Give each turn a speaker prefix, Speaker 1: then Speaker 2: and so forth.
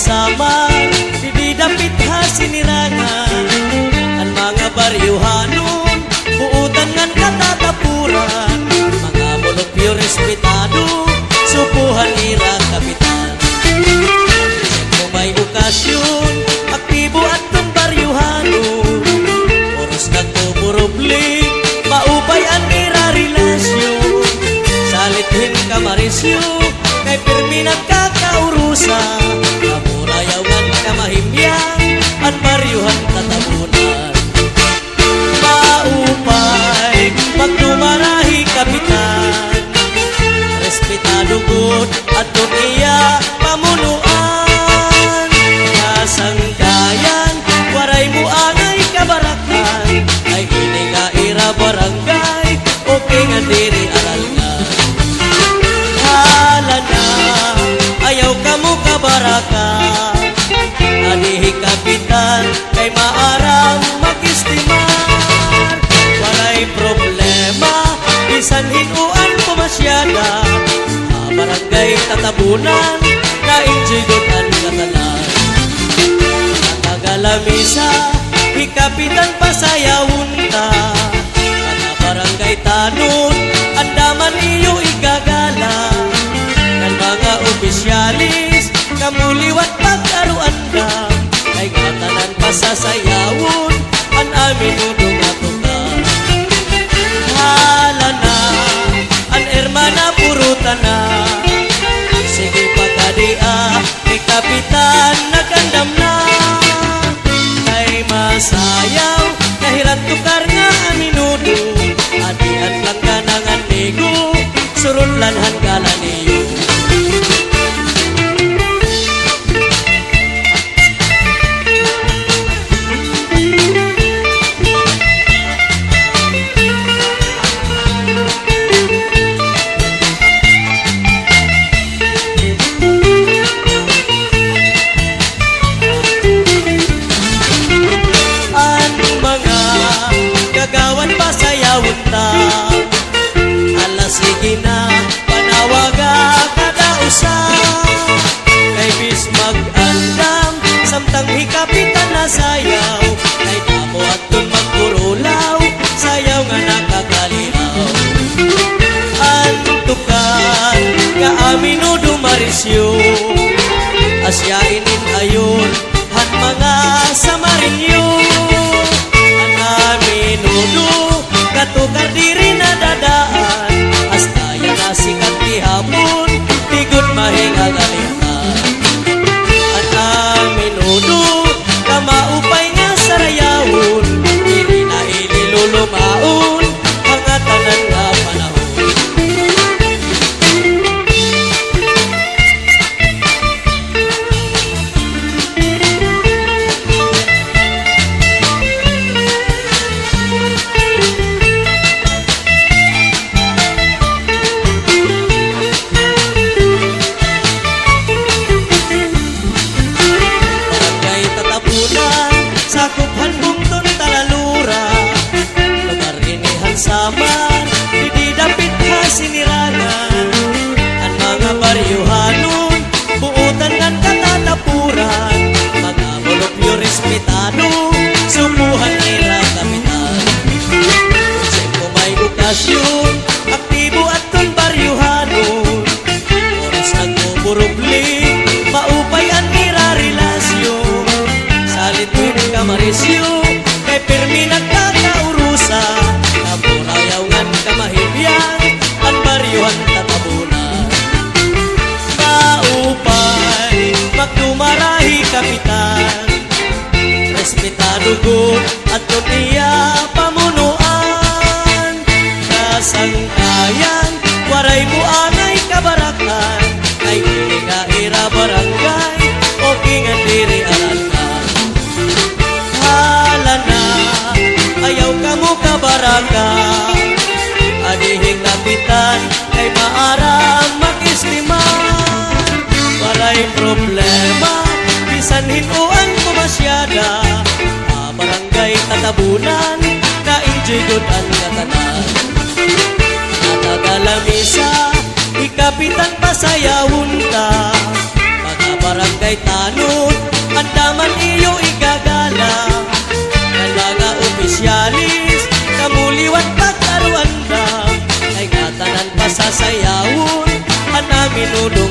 Speaker 1: samar, di dapit ha sinirangan. Ang mga baryuhanon, buutan ngan katatapuran. Mga molopyo respetado, supuhan ira kapitan. Kung may okasyon, aktibo at tong baryuhanon. Oros nagtuburubli, maupay ang ira relasyon. Salithin kamarisyo, kay pirmi nagkakaurusa. Kamurayawan kamahimyang, at baryuhan tatabunan. Maupay, magdumarahi kapitan. Respetado gud at iya pamunuan. Kasangkayan, waray mo angay kabarakan. Ay ini nga ira barangay, okay nga diri alalgan. Hala na, ayaw ka mo kabarakan. Adihi kapitan, kay maarang mag-istimar. Waray problema, bisan hinuan ko masyada. Barangay tatabunan, na-enjoy doon katalan. Nagalamisa, ikapitan pasayawun ta. Mga barangay tanun, andaman iyo igagala. Kan mga opisyalis, kamuliwat pagkaruan ka. Ay katanan pasasayawun, an amin udong atuka. Hala na, an hermana purutan na. Sige pagkadia, may kapitan nagandam na. Kay masayaw, kahiran tukar nga aminudo. Adian lang ka nangan nigo, surunlanhan kala niyo. Ala sige na, panawaga kada usa. Kay bis mag-andam, samtang hikapitan na sayaw. Kay damo at dun magkurulaw, sayaw nga nakakalihaw. Antukan, kaamino dumarisyo. Asyainin ayon, han mga samarinyo. Anaminudo, katukar diri na dadaan. Hasta yan nasikat ihapon, tigot mahinga galitan. At aminudo, kamaupay nga sarayawon. Diri na ililulumaon, hangatanan nga panahon. Samar, di dapit ha sinirangan. Ang mga baryuhanon, buutan ngan katatapuran. Mga molopyo respetado, sumuhan nila kapitan. Siyempre may okasyon, aktibo at ton baryuhanon. Oras nagbuburubli, maupay ang ira relasyon. Salitin kamarisyo, kay pirmi nagkakaurusa. Kamurayawan kamahimyang, ang baryuhan tatabunan. Maupay, magdumarahi kapitan. Respetado gud at iya pamunuan. Kasangkayan, waray mo angay kabarakan. Kay kini nga ira barangay, o kingan diri alalgan. Hala na, ayaw ka mo kabarakan. Adihing kapitan, kay maarang mag-istimar. Waray problema, bisan hinuan ko masyada. Barangay tatabunan, na-enjoy good ang katanan. Natagalamisa, ikapitan pasayawun ka. barangay tanod, andaman iyo igagala. Yan mga opisyalis, kamuliwan pagkaruanda, kay katanan pa sa sayawon, anaminudo